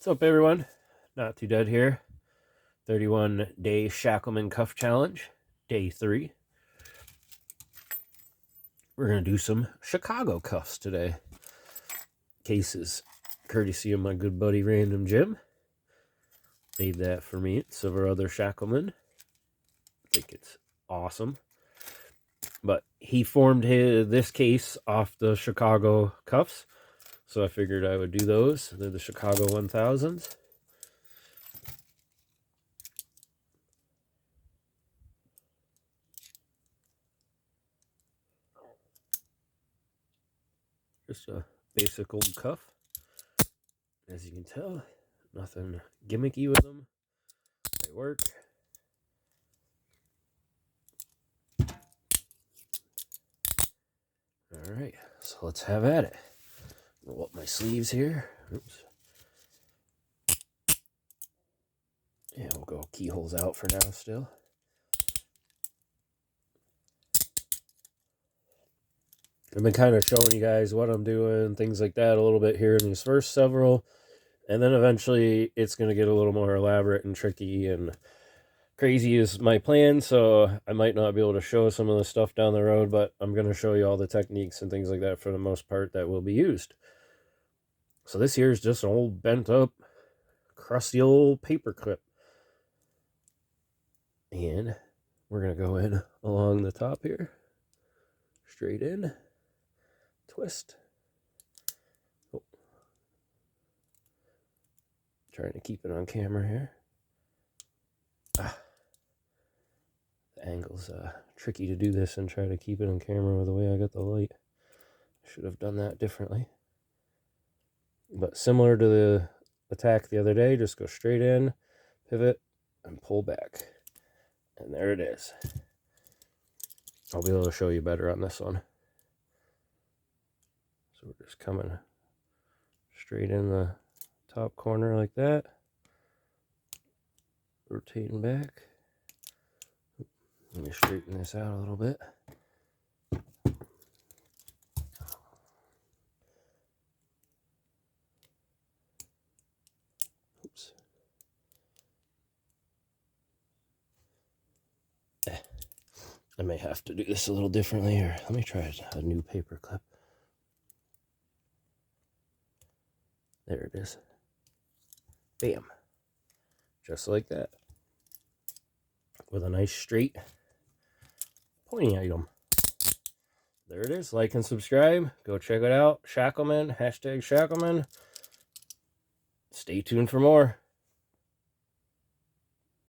What's up, everyone? Not Too Dead here. 31-day Shacklemen Cuff Challenge, day 3. We're going to do some Chicago cuffs today. Cases, courtesy of my good buddy Random Jim. Made that for me and several other Shacklemen. I think it's awesome. But he formed this case off the Chicago cuffs, so I figured I would do those. They're the Chicago 1000s. Just a basic old cuff. As you can tell, nothing gimmicky with them. They work. Alright, so let's have at it. Roll up my sleeves here. Oops. Yeah, we'll go keyholes out for now still. I've been kind of showing you guys what I'm doing, things like that a little bit here in these first several. And then eventually it's going to get a little more elaborate and tricky and crazy is my plan. So I might not be able to show some of the stuff down the road, but I'm going to show you all the techniques and things like that for the most part that will be used. So this here is just an old bent up, crusty old paperclip. And we're going to go in along the top here. Straight in. Twist. Oh. Trying to keep it on camera here. The angle's tricky to do this and try to keep it on camera with the way I got the light. Should have done that differently. But similar to the attack the other day, just go straight in, pivot, and pull back. And there it is. I'll be able to show you better on this one. So we're just coming straight in the top corner like that. Rotating back. Let me straighten this out a little bit. Oops. I may have to do this a little differently here. Let me try a new paper clip. There it is. Bam. Just like that. With a nice straight pointy item. There it is. Like and subscribe. Go check it out. Shacklemen. #Shacklemen. Stay tuned for more.